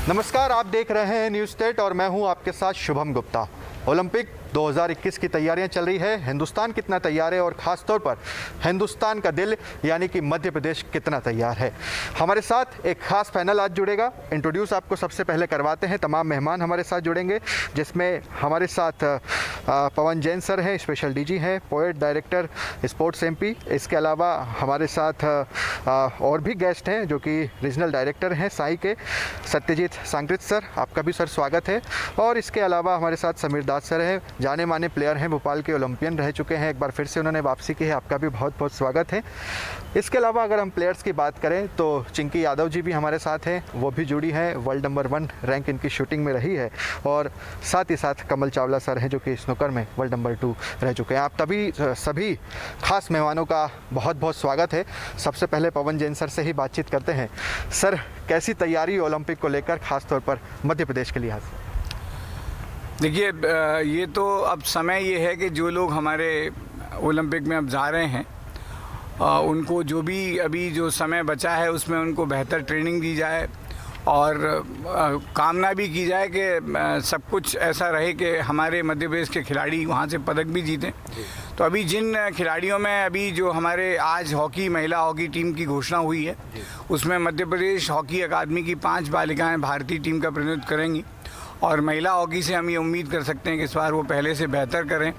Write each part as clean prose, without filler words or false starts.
नमस्कार, आप देख रहे हैं न्यूज़ स्टेट और मैं हूं आपके साथ शुभम गुप्ता। ओलंपिक 2021 की तैयारियां चल रही है। हिंदुस्तान कितना तैयार है और ख़ास तौर पर हिंदुस्तान का दिल यानी कि मध्य प्रदेश कितना तैयार है। हमारे साथ एक ख़ास पैनल आज जुड़ेगा। इंट्रोड्यूस आपको सबसे पहले करवाते हैं। तमाम मेहमान हमारे साथ जुड़ेंगे, जिसमें हमारे साथ पवन जैन सर हैं, स्पेशल डीजी हैं, पोएट डायरेक्टर स्पोर्ट्स एमपी। इसके अलावा हमारे साथ और भी गेस्ट हैं जो कि रीजनल डायरेक्टर हैं साई के, सत्यजीत सांकृत सर, आपका भी सर स्वागत है। और इसके अलावा हमारे साथ समीर दास सर हैं, जाने माने प्लेयर हैं, भोपाल के ओलंपियन रह चुके हैं, एक बार फिर से उन्होंने वापसी की है, आपका भी बहुत बहुत स्वागत है। इसके अलावा अगर हम प्लेयर्स की बात करें तो चिंकी यादव जी भी हमारे साथ हैं, वो भी जुड़ी हैं, वर्ल्ड नंबर 1 रैंक इनकी शूटिंग में रही है। और साथ ही साथ कमल चावला सर हैं जो कि स्नूकर में वर्ल्ड नंबर 2 रह चुके हैं। आप सभी खास मेहमानों का बहुत बहुत स्वागत है। सबसे पहले पवन जैन सर से ही बातचीत करते हैं। सर, कैसी तैयारी ओलंपिक को लेकर खास तौर पर मध्य प्रदेश के लिहाज से? देखिए, ये तो अब समय ये है कि जो लोग हमारे ओलंपिक में अब जा रहे हैं उनको जो भी अभी जो समय बचा है उसमें उनको बेहतर ट्रेनिंग दी जाए और कामना भी की जाए कि सब कुछ ऐसा रहे कि हमारे मध्य प्रदेश के खिलाड़ी वहाँ से पदक भी जीतें। तो अभी जिन खिलाड़ियों में अभी जो हमारे आज महिला हॉकी टीम की घोषणा हुई है, उसमें मध्य प्रदेश हॉकी अकादमी की 5 बालिकाएँ भारतीय टीम का प्रतिनिधित्व करेंगी। और महिला हॉकी से हम ये उम्मीद कर सकते हैं कि इस बार वो पहले से बेहतर करें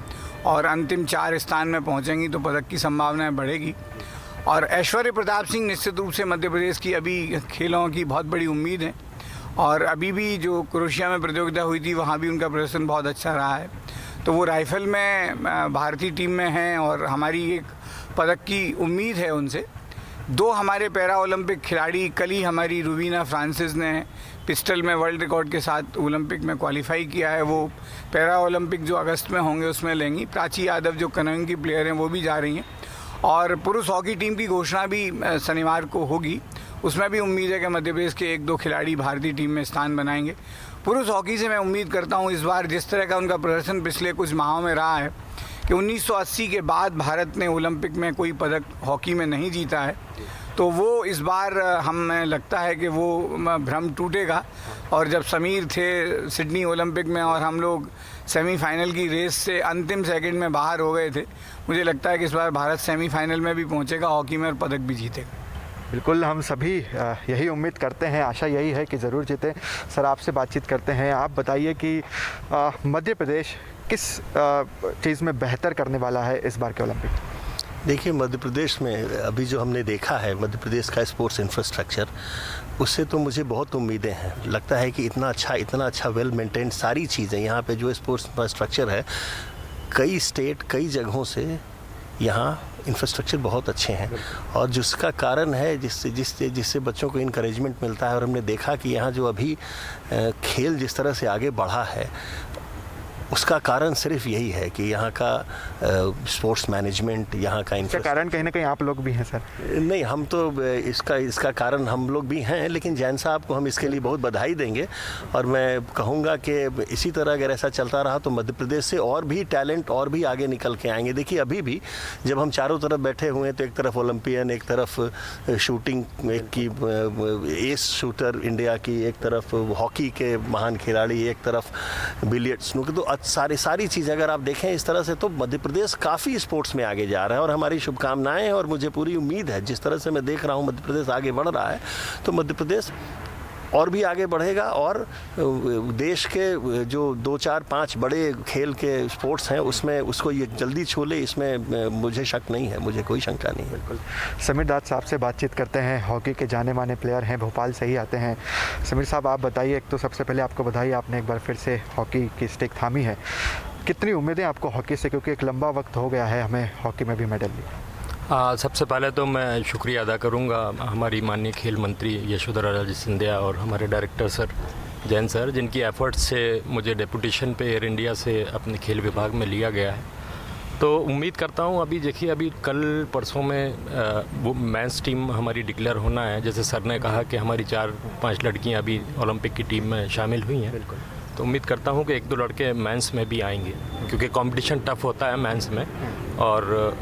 और अंतिम 4 स्थान में पहुंचेंगी तो पदक की संभावनाएं बढ़ेगी। और ऐश्वर्य प्रताप सिंह निश्चित रूप से मध्य प्रदेश की अभी खेलों की बहुत बड़ी उम्मीद है और अभी भी जो क्रोएशिया में प्रतियोगिता हुई थी वहाँ भी उनका प्रदर्शन बहुत अच्छा रहा है। तो वो राइफल में भारतीय टीम में हैं और हमारी एक पदक की उम्मीद है उनसे। 2 हमारे पैरा ओलंपिक खिलाड़ी, कल ही हमारी रुबीना फ्रांसिस ने पिस्टल में वर्ल्ड रिकॉर्ड के साथ ओलंपिक में क्वालिफाई किया है, वो पैरा ओलंपिक जो अगस्त में होंगे उसमें लेंगी। प्राची यादव जो कनोइंग की प्लेयर हैं वो भी जा रही हैं और पुरुष हॉकी टीम की घोषणा भी शनिवार को होगी। उसमें भी उम्मीद है कि मध्य प्रदेश के 1-2 खिलाड़ी भारतीय टीम में स्थान बनाएंगे। पुरुष हॉकी से मैं उम्मीद करता हूँ इस बार जिस तरह का उनका प्रदर्शन पिछले कुछ माहों में रहा है कि 1980 के बाद भारत ने ओलंपिक में कोई पदक हॉकी में नहीं जीता है, तो वो इस बार हमें लगता है कि वो भ्रम टूटेगा। और जब समीर थे सिडनी ओलंपिक में और हम लोग सेमीफाइनल की रेस से अंतिम सेकंड में बाहर हो गए थे, मुझे लगता है कि इस बार भारत सेमीफाइनल में भी पहुंचेगा हॉकी में और पदक भी जीतेगा। बिल्कुल, हम सभी यही उम्मीद करते हैं, आशा यही है कि ज़रूर जीते। सर, आपसे बातचीत करते हैं। आप बताइए कि मध्य प्रदेश किस चीज़ में बेहतर करने वाला है इस बार के ओलंपिक? देखिए, मध्य प्रदेश में अभी जो हमने देखा है मध्य प्रदेश का स्पोर्ट्स इंफ्रास्ट्रक्चर, उससे तो मुझे बहुत उम्मीदें हैं। लगता है कि इतना अच्छा वेल मेंटेन्ड सारी चीज़ें यहाँ पे जो स्पोर्ट्स इंफ्रास्ट्रक्चर है, कई स्टेट कई जगहों से यहाँ इंफ्रास्ट्रक्चर बहुत अच्छे हैं और जिसका कारण है जिससे बच्चों को इनकरेजमेंट मिलता है। और हमने देखा कि यहाँ जो अभी खेल जिस तरह से आगे बढ़ा है उसका कारण सिर्फ यही है कि यहाँ का स्पोर्ट्स मैनेजमेंट, यहाँ का इसका कारण कहीं ना कहीं आप लोग भी हैं सर? नहीं, हम तो इसका कारण हम लोग भी हैं, लेकिन जैन साहब को हम इसके लिए बहुत बधाई देंगे। और मैं कहूँगा कि इसी तरह अगर ऐसा चलता रहा तो मध्य प्रदेश से और भी टैलेंट और भी आगे निकल के आएंगे। देखिए, अभी भी जब हम चारों तरफ बैठे हुए हैं तो एक तरफ ओलंपियन, एक तरफ शूटिंग की एस शूटर इंडिया की, एक तरफ हॉकी के महान खिलाड़ी, एक तरफ बिलियर्ड्स, स्नूकर, तो सारी चीज़ें अगर आप देखें इस तरह से तो मध्य प्रदेश काफ़ी स्पोर्ट्स में आगे जा रहा है और हमारी शुभकामनाएं हैं। और मुझे पूरी उम्मीद है जिस तरह से मैं देख रहा हूं मध्य प्रदेश आगे बढ़ रहा है तो मध्य प्रदेश और भी आगे बढ़ेगा और देश के जो 2-4-5 बड़े खेल के स्पोर्ट्स हैं उसमें उसको ये जल्दी छू ले, इसमें मुझे शक नहीं है, मुझे कोई शंका नहीं है। बिल्कुल। समीर दास साहब से बातचीत करते हैं, हॉकी के जाने माने प्लेयर हैं, भोपाल से ही आते हैं। समीर साहब, आप बताइए, एक तो सबसे पहले आपको बधाई, आपने एक बार फिर से हॉकी की स्टिक थामी है। कितनी उम्मीदें आपको हॉकी से, क्योंकि एक लंबा वक्त हो गया है हमें हॉकी में भी मेडल लिया? सबसे पहले तो मैं शुक्रिया अदा करूंगा हमारी माननीय खेल मंत्री यशोधरा राजे सिंधिया और हमारे डायरेक्टर सर जैन सर, जिनकी एफर्ट्स से मुझे डेपुटेशन पे एयर इंडिया से अपने खेल विभाग में लिया गया है। तो उम्मीद करता हूं, अभी देखिए, अभी कल परसों में वो मेंस टीम हमारी डिक्लेयर होना है। जैसे सर ने कहा कि हमारी 4-5 लड़कियां अभी ओलंपिक की टीम में शामिल हुई हैं। बिल्कुल। तो उम्मीद करता हूं कि 1-2 लड़के मेंस में भी आएंगे, क्योंकि कंपटीशन टफ होता है मेंस में। और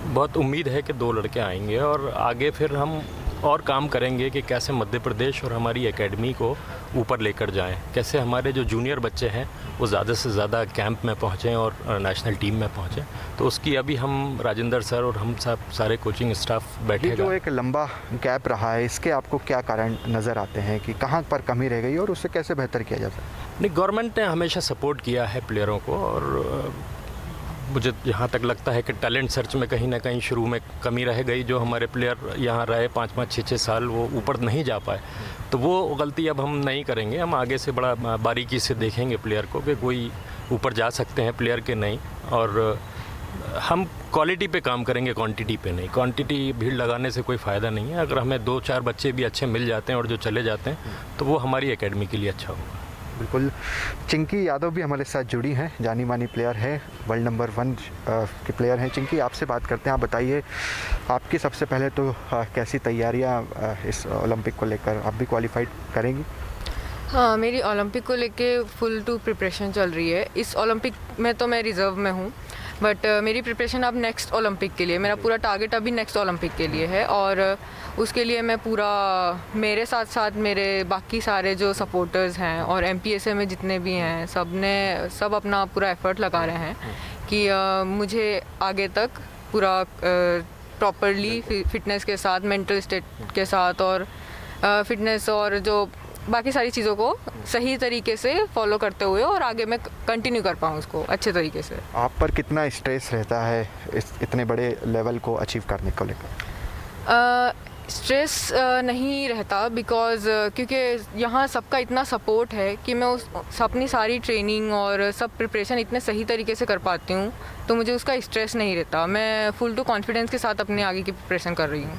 बहुत उम्मीद है कि 2 लड़के आएंगे और आगे फिर हम और काम करेंगे कि कैसे मध्य प्रदेश और हमारी एकेडमी को ऊपर लेकर जाएं, कैसे हमारे जो जूनियर बच्चे हैं वो ज़्यादा से ज़्यादा कैंप में पहुँचें और नेशनल टीम में पहुँचें। तो उसकी अभी हम राजेंद्र सर और हम सब सारे कोचिंग स्टाफ ये बैठेगा। जो एक लंबा गैप रहा है, इसके आपको क्या कारण नज़र आते हैं कि कहाँ पर कमी रह गई और उसे कैसे बेहतर किया जा सकता है? नहीं, गवर्नमेंट ने हमेशा सपोर्ट किया है प्लेयरों को, और मुझे यहाँ तक लगता है कि टैलेंट सर्च में कहीं ना कहीं शुरू में कमी रह गई। जो हमारे प्लेयर यहाँ रहे 5-5, 6-6 साल, वो ऊपर नहीं जा पाए, तो वो गलती अब हम नहीं करेंगे। हम आगे से बड़ा बारीकी से देखेंगे प्लेयर को कि कोई ऊपर जा सकते हैं प्लेयर के नहीं, और हम क्वालिटी पे काम करेंगे, क्वांटिटी पे नहीं। क्वांटिटी भीड़ लगाने से कोई फ़ायदा नहीं है। अगर हमें 2-4 बच्चे भी अच्छे मिल जाते हैं और जो चले जाते हैं, तो वो हमारी एकेडमी के लिए अच्छा होगा। बिल्कुल। चिंकी यादव भी हमारे साथ जुड़ी हैं, जानी मानी प्लेयर है, वर्ल्ड नंबर 1 के प्लेयर हैं। चिंकी, आपसे बात करते हैं। आप बताइए, आपकी सबसे पहले तो कैसी तैयारियां इस ओलंपिक को लेकर? आप भी क्वालिफाइड करेंगी? हाँ, मेरी ओलंपिक को लेके फुल टू प्रिपरेशन चल रही है। इस ओलंपिक में तो मैं रिज़र्व में हूँ, बट मेरी प्रिपरेशन अब नेक्स्ट ओलंपिक के लिए, मेरा पूरा टारगेट अभी नेक्स्ट ओलंपिक के लिए है। और उसके लिए मैं पूरा, मेरे साथ साथ मेरे बाकी सारे जो सपोर्टर्स हैं और MPSA में जितने भी हैं, सब अपना पूरा एफर्ट लगा रहे हैं कि मुझे आगे तक पूरा प्रॉपरली फिटनेस के साथ, मेंटल स्टेट के साथ और फिटनेस और जो बाकी सारी चीज़ों को सही तरीके से फॉलो करते हुए और आगे मैं कंटिन्यू कर पाऊँ उसको अच्छे तरीके से। आप पर कितना स्ट्रेस रहता है इस इतने बड़े लेवल को अचीव करने को लेकर? स्ट्रेस नहीं रहता, बिकॉज़ क्योंकि यहाँ सबका इतना सपोर्ट है कि मैं अपनी सारी ट्रेनिंग और सब प्रिपरेशन इतने सही तरीके से कर पाती हूँ, तो मुझे उसका स्ट्रेस नहीं रहता। मैं फुल टू कॉन्फिडेंस के साथ अपने आगे की प्रिपरेशन कर रही हूँ।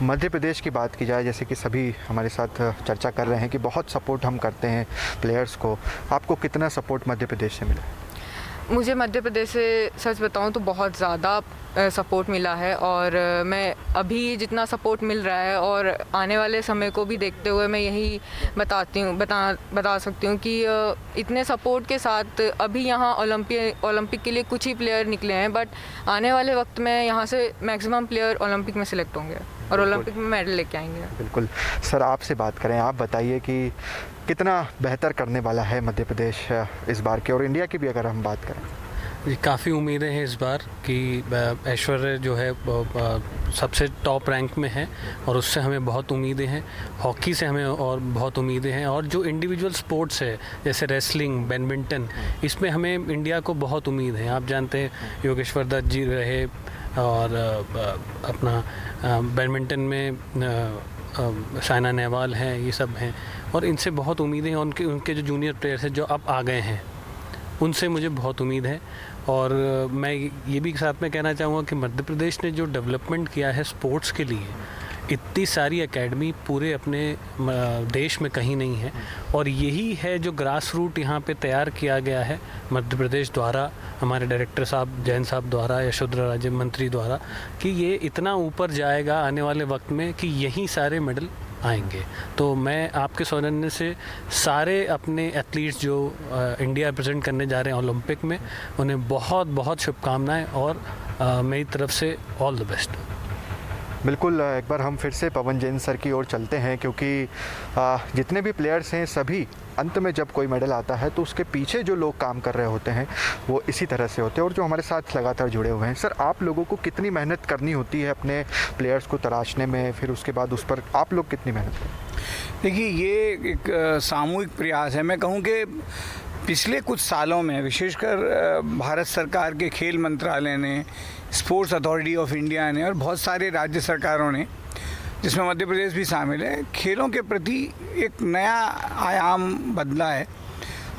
मध्य प्रदेश की बात की जाए, जैसे कि सभी हमारे साथ चर्चा कर रहे हैं कि बहुत सपोर्ट हम करते हैं प्लेयर्स को, आपको कितना सपोर्ट मध्य प्रदेश से मिला? मुझे मध्य प्रदेश से सच बताऊं तो बहुत ज़्यादा सपोर्ट मिला है, और मैं अभी जितना सपोर्ट मिल रहा है और आने वाले समय को भी देखते हुए मैं यही बता सकती हूँ कि इतने सपोर्ट के साथ अभी यहाँ ओलंपिक के लिए कुछ ही प्लेयर निकले हैं, बट आने वाले वक्त में यहाँ से मैक्सिमम प्लेयर ओलंपिक में सिलेक्ट होंगे और ओलंपिक में मेडल लेके आएंगे। बिल्कुल। सर, आपसे बात करें, आप बताइए कि कितना बेहतर करने वाला है मध्य प्रदेश इस बार के, और इंडिया की भी अगर हम बात करें? जी, काफ़ी उम्मीदें हैं इस बार कि ऐश्वर्या जो है सबसे टॉप रैंक में है और उससे हमें बहुत उम्मीदें हैं। हॉकी से हमें और बहुत उम्मीदें हैं, और जो इंडिविजुअल स्पोर्ट्स है जैसे रेसलिंग, बैडमिंटन, इसमें हमें इंडिया को बहुत उम्मीद है। आप जानते हैं योगेश्वर दत्त जी रहे, और अपना बैडमिंटन में साइना नेहवाल हैं, ये सब हैं, और इनसे बहुत उम्मीदें हैं। उनके जो जूनियर प्लेयर्स हैं जो अब आ गए हैं, उनसे मुझे बहुत उम्मीद है। और मैं ये भी साथ में कहना चाहूँगा कि मध्य प्रदेश ने जो डेवलपमेंट किया है स्पोर्ट्स के लिए, इतनी सारी एकेडमी पूरे अपने देश में कहीं नहीं है, और यही है जो ग्रास रूट यहाँ पे तैयार किया गया है मध्य प्रदेश द्वारा, हमारे डायरेक्टर साहब जैन साहब द्वारा, यशोधरा राजे मंत्री द्वारा, कि ये इतना ऊपर जाएगा आने वाले वक्त में कि यहीं सारे मेडल आएंगे। तो मैं आपके सौजन्य से सारे अपने एथलीट्स जो इंडिया रिप्रेजेंट करने जा रहे हैं ओलंपिक में, उन्हें बहुत बहुत शुभकामनाएं, और मेरी तरफ से ऑल द बेस्ट। बिल्कुल। एक बार हम फिर से पवन जैन सर की ओर चलते हैं, क्योंकि जितने भी प्लेयर्स हैं सभी अंत में जब कोई मेडल आता है तो उसके पीछे जो लोग काम कर रहे होते हैं वो इसी तरह से होते हैं, और जो हमारे साथ लगातार जुड़े हुए हैं। सर, आप लोगों को कितनी मेहनत करनी होती है अपने प्लेयर्स को तराशने में, फिर उसके बाद उस पर आप लोग कितनी मेहनत करते? देखिए, ये एक सामूहिक प्रयास है। मैं कहूँ कि पिछले कुछ सालों में विशेषकर भारत सरकार के खेल मंत्रालय ने, स्पोर्ट्स अथॉरिटी ऑफ इंडिया ने और बहुत सारे राज्य सरकारों ने, जिसमें मध्य प्रदेश भी शामिल है, खेलों के प्रति एक नया आयाम बदला है।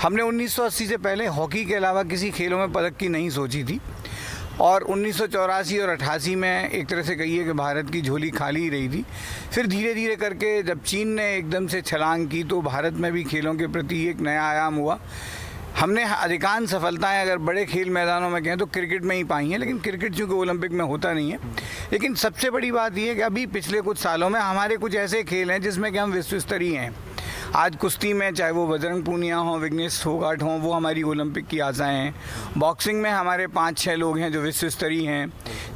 हमने 1980 से पहले हॉकी के अलावा किसी खेलों में पदक की नहीं सोची थी, और 1984 और 88 में एक तरह से कहिए कि भारत की झोली खाली ही रही थी। फिर धीरे धीरे करके जब चीन ने एकदम से छलांग की तो भारत में भी खेलों के प्रति एक नया आयाम हुआ। हमने अधिकांश सफलताएं अगर बड़े खेल मैदानों में कहें तो क्रिकेट में ही पाई हैं, लेकिन क्रिकेट चूँकि ओलंपिक में होता नहीं है। लेकिन सबसे बड़ी बात यह है कि अभी पिछले कुछ सालों में हमारे कुछ ऐसे खेल हैं जिसमें कि हम विश्व स्तरीय हैं। आज कुश्ती में चाहे वो बजरंग पूनिया हो, विघ्नेश फोगाट हों, वो हमारी ओलंपिक की आशाएं हैं। बॉक्सिंग में हमारे 5-6 लोग हैं जो विश्व स्तरीय हैं।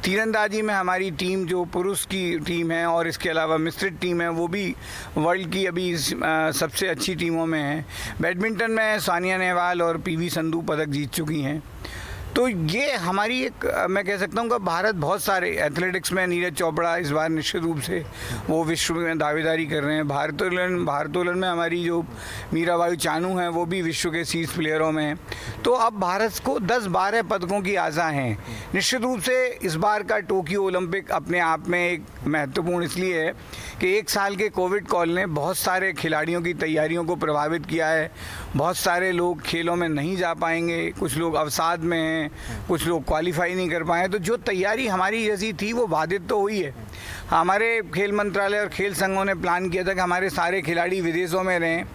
तीरंदाजी में हमारी टीम जो पुरुष की टीम है और इसके अलावा मिश्रित टीम है वो भी वर्ल्ड की अभी सबसे अच्छी टीमों में है। बैडमिंटन में सानिया नेहवाल और पीवी संधू पदक जीत चुकी हैं। तो ये हमारी एक, मैं कह सकता हूँ कि भारत बहुत सारे एथलेटिक्स में नीरज चोपड़ा इस बार निश्चित रूप से वो विश्व में दावेदारी कर रहे हैं। भारोत्तोलन में हमारी जो मीराबाई चानू हैं वो भी विश्व के शीर्ष प्लेयरों में हैं। तो अब भारत को 10-12 पदकों की आशा है। निश्चित रूप से इस बार का टोक्यो ओलंपिक अपने आप में एक महत्वपूर्ण इसलिए है कि 1 साल के कोविड कॉल ने बहुत सारे खिलाड़ियों की तैयारियों को प्रभावित किया है। बहुत सारे लोग खेलों में नहीं जा पाएंगे, कुछ लोग अवसाद में हैं, कुछ लोग क्वालिफाई नहीं कर पाए। तो जो तैयारी हमारी जैसी थी वो बाधित तो हुई है। हमारे खेल मंत्रालय और खेल संघों ने प्लान किया था कि हमारे सारे खिलाड़ी विदेशों में रहें,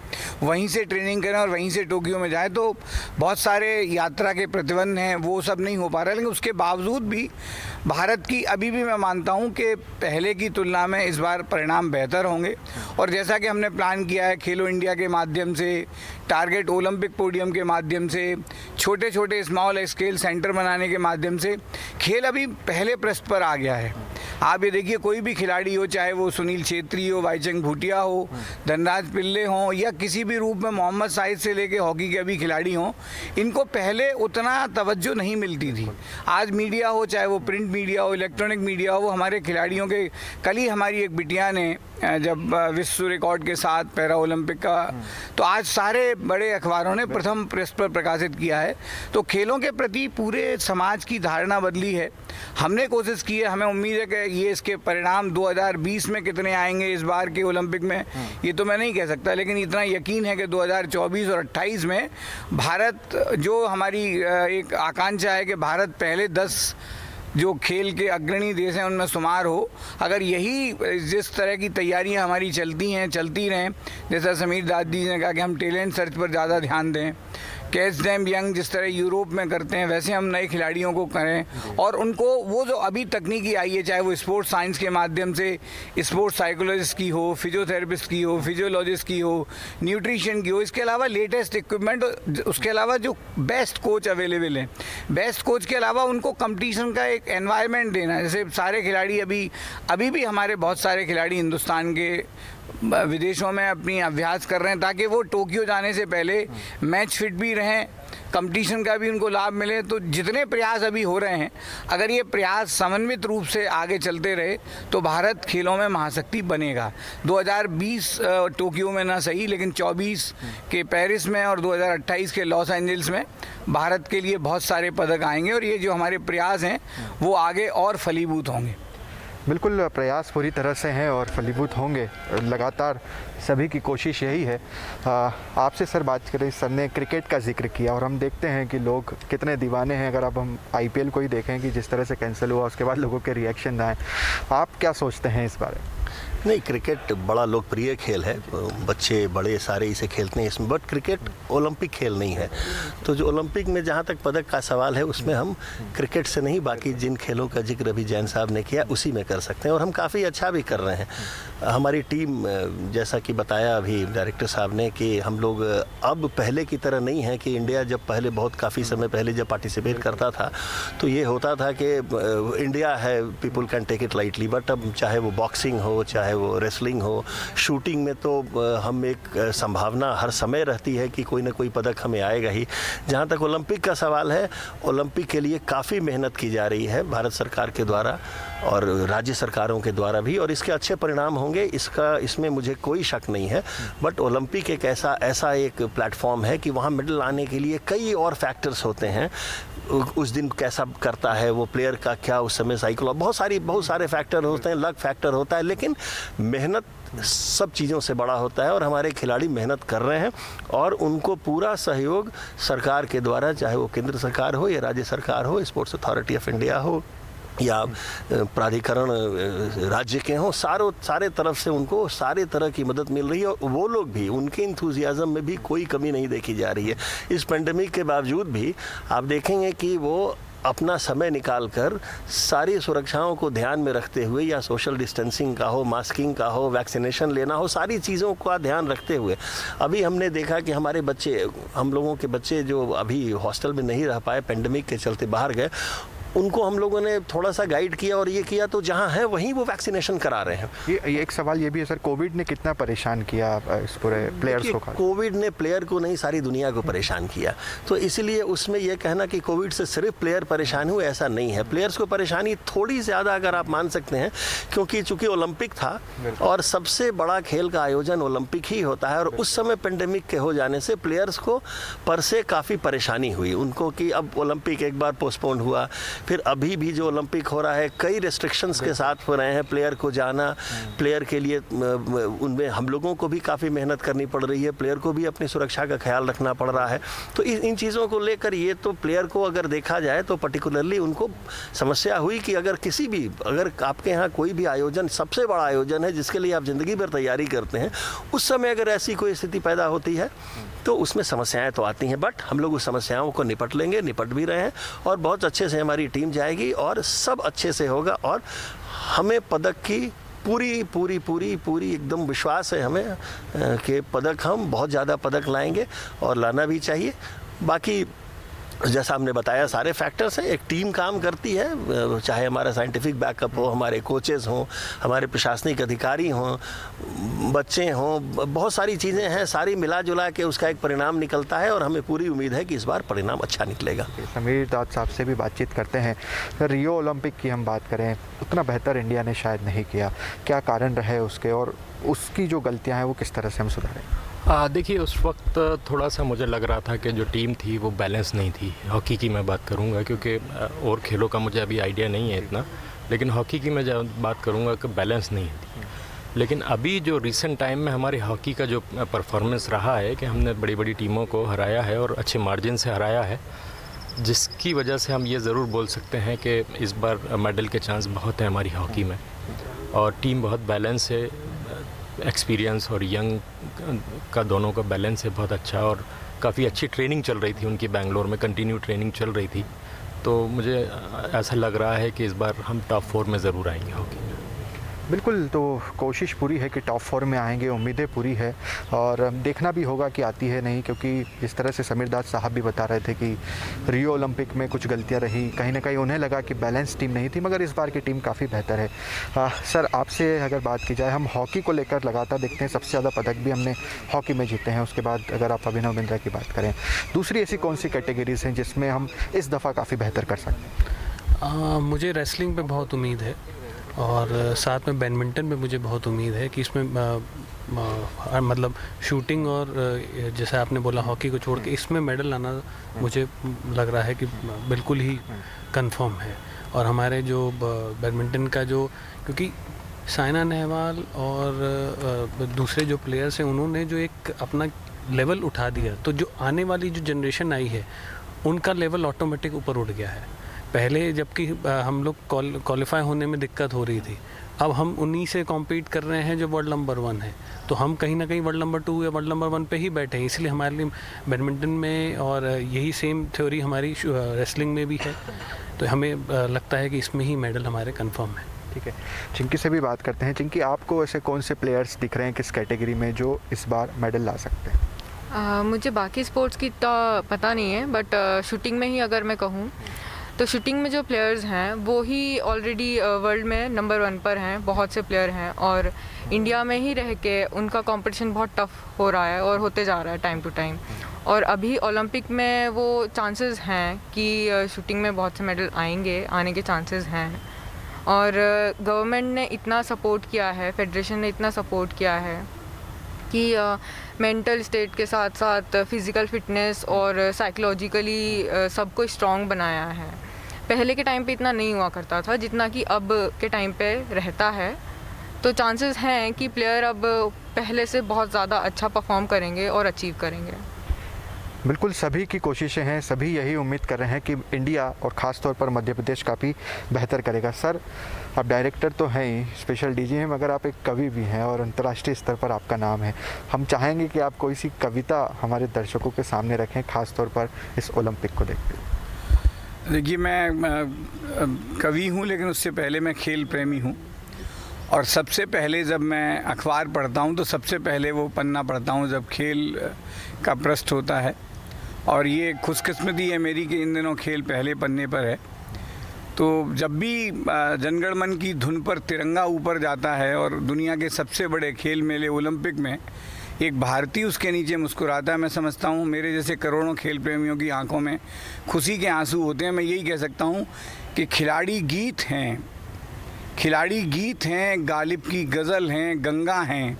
वहीं से ट्रेनिंग करें और वहीं से टोक्यो में जाएं। तो बहुत सारे यात्रा के प्रतिबंध हैं, वो सब नहीं हो पा रहा है। लेकिन उसके बावजूद भी भारत की अभी भी मैं मानता हूं कि पहले की तुलना में इस बार परिणाम बेहतर होंगे। और जैसा कि हमने प्लान किया है खेलो इंडिया के माध्यम से, टारगेट ओलंपिक पोडियम के माध्यम से, छोटे छोटे स्मॉल स्केल सेंटर बनाने के माध्यम से खेल अभी पहले पृष्ठ पर आ गया है। आप ये देखिए, कोई भी खिलाड़ी हो, चाहे वो सुनील छेत्री हो, भाईचंग भूटिया हो, धनराज पिल्ले हों या किसी भी रूप में मोहम्मद साहिद से लेके हॉकी के अभी खिलाड़ी हों, इनको पहले उतना तवज्जो नहीं मिलती थी। आज मीडिया हो, चाहे वो प्रिंट मीडिया हो, इलेक्ट्रॉनिक मीडिया हो, वो हमारे खिलाड़ियों के, कल ही हमारी एक बिटिया ने जब विश्व रिकॉर्ड के साथ पैरा ओलंपिक का, तो आज सारे बड़े अखबारों ने प्रथम पृष्ठ पर प्रकाशित किया है। तो खेलों के प्रति पूरे समाज की धारणा बदली है। हमने कोशिश की है, हमें उम्मीद है कि ये इसके परिणाम 2020 में कितने आएंगे इस बार के ओलंपिक में, ये तो मैं नहीं कह सकता, लेकिन इतना यकीन है कि 2024 और 28 में भारत, जो हमारी एक आकांक्षा है कि भारत पहले 10 जो खेल के अग्रणी देश हैं उनमें शुमार हो। अगर यही जिस तरह की तैयारियां हमारी चलती रहें, जैसा समीर दास जी ने कहा कि हम टैलेंट सर्च पर ज़्यादा ध्यान दें, कैच देम यंग जिस तरह यूरोप में करते हैं वैसे हम नए खिलाड़ियों को करें और उनको वो जो अभी तकनीकी आई है, चाहे वो स्पोर्ट्स साइंस के माध्यम से स्पोर्ट्स साइकोलॉजिस्ट की हो, फिजियोथेरेपिस्ट की हो, फिजियोलॉजिस्ट की हो, न्यूट्रिशन की हो, इसके अलावा लेटेस्ट इक्विपमेंट, उसके अलावा जो बेस्ट कोच अवेलेबल हैं, बेस्ट कोच के अलावा उनको कंपटीशन का एक एनवायरनमेंट देना। जैसे सारे खिलाड़ी अभी भी हमारे बहुत सारे खिलाड़ी हिंदुस्तान के विदेशों में अपनी अभ्यास कर रहे हैं ताकि वो टोक्यो जाने से पहले मैच फिट भी रहें, कंपटीशन का भी उनको लाभ मिले। तो जितने प्रयास अभी हो रहे हैं, अगर ये प्रयास समन्वित रूप से आगे चलते रहे तो भारत खेलों में महाशक्ति बनेगा। 2020 टोक्यो में ना सही, लेकिन 24 के पेरिस में और 2028 के लॉस एंजल्स में भारत के लिए बहुत सारे पदक आएंगे और ये जो हमारे प्रयास हैं वो आगे और फलीभूत होंगे। बिल्कुल, प्रयास पूरी तरह से हैं और फलीभूत होंगे। लगातार सभी की कोशिश यही है। आपसे सर बात करें, सर ने क्रिकेट का जिक्र किया और हम देखते हैं कि लोग कितने दीवाने हैं। अगर अब हम IPL को ही देखें कि जिस तरह से कैंसिल हुआ उसके बाद लोगों के रिएक्शन आए, आप क्या सोचते हैं इस बारे में? नहीं, क्रिकेट बड़ा लोकप्रिय खेल है, बच्चे बड़े सारे इसे खेलते हैं इसमें, बट क्रिकेट ओलंपिक खेल नहीं है। तो जो ओलंपिक में जहाँ तक पदक का सवाल है उसमें हम क्रिकेट से नहीं, बाकी जिन खेलों का जिक्र अभी जैन साहब ने किया उसी में कर सकते हैं और हम काफ़ी अच्छा भी कर रहे हैं। हमारी टीम, जैसा कि बताया अभी डायरेक्टर साहब ने, कि हम लोग अब पहले की तरह नहीं है कि इंडिया जब पहले बहुत काफ़ी समय पहले जब पार्टिसिपेट करता था तो ये होता था कि इंडिया है, people can take it lightly, but अब चाहे वो बॉक्सिंग हो, चाहे वो रेसलिंग हो, शूटिंग में तो हम एक संभावना हर समय रहती है कि कोई ना कोई पदक हमें आएगा ही। जहाँ तक ओलंपिक का सवाल है, ओलंपिक के लिए काफ़ी मेहनत की जा रही है भारत सरकार के द्वारा और राज्य सरकारों के द्वारा भी, और इसके अच्छे परिणाम होंगे, इसमें मुझे कोई शक नहीं है। बट ओलंपिक एक ऐसा एक प्लेटफॉर्म है कि वहाँ मेडल आने के लिए कई और फैक्टर्स होते हैं। उस दिन कैसा करता है वो प्लेयर का, क्या उस समय साइकोलॉजी, बहुत सारे फैक्टर होते हैं, लक फैक्टर होता है, लेकिन मेहनत सब चीज़ों से बड़ा होता है और हमारे खिलाड़ी मेहनत कर रहे हैं और उनको पूरा सहयोग सरकार के द्वारा, चाहे वो केंद्र सरकार हो या राज्य सरकार हो, स्पोर्ट्स अथॉरिटी ऑफ इंडिया हो या प्राधिकरण राज्य के हों, सारे तरफ से उनको सारे तरह की मदद मिल रही है और वो लोग भी, उनके इंथुजियाज़म में भी कोई कमी नहीं देखी जा रही है। इस पेंडेमिक के बावजूद भी आप देखेंगे कि वो अपना समय निकालकर सारी सुरक्षाओं को ध्यान में रखते हुए, या सोशल डिस्टेंसिंग का हो, मास्किंग का हो, वैक्सीनेशन लेना हो, सारी चीज़ों का ध्यान रखते हुए अभी हमने देखा कि हमारे बच्चे, हम लोगों के बच्चे जो अभी हॉस्टल में नहीं रह पाए, पेंडेमिक के चलते बाहर गए, उनको हम लोगों ने थोड़ा सा गाइड किया और ये किया, तो जहाँ है वहीं वो वैक्सीनेशन करा रहे हैं। ये एक सवाल ये भी है सर, कोविड ने कितना परेशान किया इस पूरे प्लेयर्स को? कोविड ने प्लेयर को नहीं, सारी दुनिया को परेशान किया, तो इसलिए उसमें यह कहना कि कोविड से सिर्फ प्लेयर परेशान हुए, ऐसा नहीं है। प्लेयर्स को परेशानी थोड़ी ज़्यादा अगर आप मान सकते हैं, क्योंकि चूंकि ओलंपिक था और सबसे बड़ा खेल का आयोजन ओलंपिक ही होता है, और उस समय पेंडेमिक के हो जाने से प्लेयर्स को पर से काफ़ी परेशानी हुई उनको कि अब ओलंपिक एक बार पोस्टपोन हुआ, फिर अभी भी जो ओलंपिक हो रहा है कई रेस्ट्रिक्शंस के साथ हो रहे हैं, प्लेयर को जाना, प्लेयर के लिए उनमें हम लोगों को भी काफ़ी मेहनत करनी पड़ रही है, प्लेयर को भी अपनी सुरक्षा का ख्याल रखना पड़ रहा है। तो इन चीज़ों को लेकर ये तो प्लेयर को अगर देखा जाए तो पर्टिकुलरली उनको समस्या हुई कि अगर आपके यहाँ कोई भी आयोजन, सबसे बड़ा आयोजन है जिसके लिए आप ज़िंदगी भर तैयारी करते हैं, उस समय अगर ऐसी कोई स्थिति पैदा होती है तो उसमें समस्याएं तो आती हैं, बट हम लोग उस समस्याओं को निपट लेंगे, निपट भी रहे हैं, और बहुत अच्छे से हमारी टीम जाएगी और सब अच्छे से होगा, और हमें पदक की पूरी एकदम विश्वास है हमें कि पदक, हम बहुत ज़्यादा पदक लाएंगे और लाना भी चाहिए। बाकी जैसा हमने बताया सारे फैक्टर्स हैं, एक टीम काम करती है, चाहे हमारा साइंटिफिक बैकअप हो, हमारे कोचेज़ हों, हमारे प्रशासनिक अधिकारी हों, बच्चे हों, बहुत सारी चीज़ें हैं, सारी मिला जुला के उसका एक परिणाम निकलता है, और हमें पूरी उम्मीद है कि इस बार परिणाम अच्छा निकलेगा। समीर दाद साहब से भी बातचीत करते हैं। रियो ओलंपिक की हम बात करें, उतना बेहतर इंडिया ने शायद नहीं किया, क्या कारण रहे उसके, और उसकी जो गलतियाँ हैं वो किस तरह से हम सुधारें? देखिए, उस वक्त थोड़ा सा मुझे लग रहा था कि जो टीम थी वो बैलेंस नहीं थी। हॉकी की मैं बात करूंगा, क्योंकि और खेलों का मुझे अभी आइडिया नहीं है इतना, लेकिन हॉकी की मैं जब बात करूंगा कि बैलेंस नहीं थी। लेकिन अभी जो रिसेंट टाइम में हमारी हॉकी का जो परफॉर्मेंस रहा है कि हमने बड़ी बड़ी टीमों को हराया है और अच्छे मार्जिन से हराया है, जिसकी वजह से हम ये ज़रूर बोल सकते हैं कि इस बार मेडल के चांस बहुत हैं हमारी हॉकी में, और टीम बहुत बैलेंस है, एक्सपीरियंस और यंग का दोनों का बैलेंस है बहुत अच्छा, और काफ़ी अच्छी ट्रेनिंग चल रही थी उनकी, बेंगलोर में कंटिन्यू ट्रेनिंग चल रही थी, तो मुझे ऐसा लग रहा है कि इस बार हम टॉप 4 में ज़रूर आएंगे हॉकी में। बिल्कुल, तो कोशिश पूरी है कि टॉप 4 में आएंगे, उम्मीदें पूरी है, और देखना भी होगा कि आती है नहीं, क्योंकि जिस तरह से समीर दाद साहब भी बता रहे थे कि रियो ओलंपिक में कुछ गलतियां रही, कहीं ना कहीं उन्हें लगा कि बैलेंस टीम नहीं थी, मगर इस बार की टीम काफ़ी बेहतर है। सर, आपसे अगर बात की जाए, हम हॉकी को लेकर लगातार देखते हैं, सबसे ज़्यादा पदक भी हमने हॉकी में जीते हैं। उसके बाद अगर आप अभिनव बिंद्रा की बात करें, दूसरी ऐसी कौन सी कैटेगरीज हैं जिसमें हम इस दफ़ा काफ़ी बेहतर कर सकते हैं? मुझे रेसलिंग पे बहुत उम्मीद है, और साथ में बैडमिंटन में मुझे बहुत उम्मीद है कि इसमें मतलब शूटिंग और जैसे आपने बोला हॉकी को छोड़ के इसमें मेडल लाना मुझे लग रहा है कि बिल्कुल ही कंफर्म है। और हमारे जो बैडमिंटन का जो, क्योंकि साइना नेहवाल और दूसरे जो प्लेयर्स हैं उन्होंने जो एक अपना लेवल उठा दिया, तो जो आने वाली जो जनरेशन आई है उनका लेवल ऑटोमेटिक ऊपर उठ गया है। पहले जबकि हम लोग क्वालिफाई होने में दिक्कत हो रही थी, अब हम उन्हीं से कॉम्पीट कर रहे हैं जो वर्ल्ड नंबर 1 है, तो हम कहीं ना कहीं वर्ल्ड नंबर 2 या वर्ल्ड नंबर 1 पे ही बैठे हैं। इसलिए हमारे लिए बैडमिंटन में, और यही सेम थ्योरी हमारी रेसलिंग में भी है, तो हमें लगता है कि इसमें ही मेडल हमारे कंफर्म है। ठीक है, चिंकी से भी बात करते हैं। चिंकी, आपको ऐसे कौन से प्लेयर्स दिख रहे हैं किस कैटेगरी में जो इस बार मेडल ला सकते हैं? मुझे बाकी स्पोर्ट्स की तो पता नहीं है, बट शूटिंग में ही अगर मैं कहूँ तो शूटिंग में जो प्लेयर्स हैं वो ही ऑलरेडी वर्ल्ड में नंबर 1 पर हैं, बहुत से प्लेयर हैं, और इंडिया में ही रह के उनका कंपटीशन बहुत टफ हो रहा है और होते जा रहा है टाइम टू टाइम। और अभी ओलंपिक में वो चांसेस हैं कि शूटिंग में बहुत से मेडल आने के चांसेस हैं, और गवर्नमेंट ने इतना सपोर्ट किया है, फेडरेशन ने इतना सपोर्ट किया है कि मेंटल स्टेट के साथ साथ फिज़िकल फिटनेस और साइकोलॉजिकली सबको स्ट्रॉन्ग बनाया है। पहले के टाइम पे इतना नहीं हुआ करता था जितना कि अब के टाइम पे रहता है, तो चांसेस हैं कि प्लेयर अब पहले से बहुत ज़्यादा अच्छा परफॉर्म करेंगे और अचीव करेंगे। बिल्कुल, सभी की कोशिशें हैं, सभी यही उम्मीद कर रहे हैं कि इंडिया और ख़ास तौर पर मध्य प्रदेश काफ़ी बेहतर करेगा। सर, आप डायरेक्टर तो हैं ही, स्पेशल डीजी हैं, मगर आप एक कवि भी हैं और अंतर्राष्ट्रीय स्तर पर आपका नाम है। हम चाहेंगे कि आप कोई सी कविता हमारे दर्शकों के सामने रखें, ख़ास तौर पर इस ओलंपिक को देखते हुए। देखिए, मैं कवि हूँ, लेकिन उससे पहले मैं खेल प्रेमी हूँ। और सबसे पहले जब मैं अखबार पढ़ता हूँ तो सबसे पहले वो पन्ना पढ़ता हूँ जब खेल का पृष्ठ होता है। और ये खुशकिस्मती है मेरी कि इन दिनों खेल पहले पन्ने पर है। तो जब भी जनगण मन की धुन पर तिरंगा ऊपर जाता है और दुनिया के सबसे बड़े खेल मेले ओलंपिक में एक भारतीय उसके नीचे मुस्कुराता है, मैं समझता हूँ मेरे जैसे करोड़ों खेल प्रेमियों की आंखों में खुशी के आंसू होते हैं। मैं यही कह सकता हूँ कि खिलाड़ी गीत हैं, खिलाड़ी गीत हैं, गालिब की गज़ल हैं, गंगा हैं,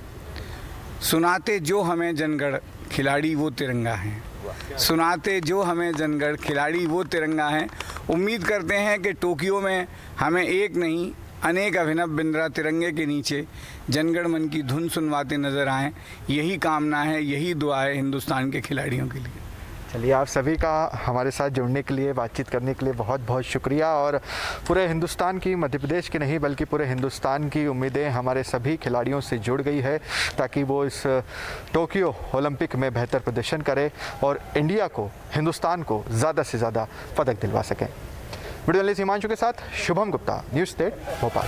सुनाते जो हमें जनगण खिलाड़ी वो तिरंगा हैं, सुनाते जो हमें जनगण खिलाड़ी वो तिरंगा हैं। उम्मीद करते हैं कि टोक्यो में हमें एक नहीं अनेक अभिनव बिंद्रा तिरंगे के नीचे जनगण मन की धुन सुनवाते नज़र आएँ। यही कामना है, यही दुआ है हिंदुस्तान के खिलाड़ियों के लिए। चलिए, आप सभी का हमारे साथ जुड़ने के लिए, बातचीत करने के लिए बहुत बहुत शुक्रिया। और पूरे हिंदुस्तान की, मध्य प्रदेश की नहीं बल्कि पूरे हिंदुस्तान की उम्मीदें हमारे सभी खिलाड़ियों से जुड़ गई है ताकि वो इस टोक्यो ओलंपिक में बेहतर प्रदर्शन करें और इंडिया को, हिंदुस्तान को ज़्यादा से ज़्यादा पदक दिलवा सकें। वीडियो जर्नलिस्ट हिमांशु के साथ शुभम गुप्ता, न्यूज़ 8 भोपाल।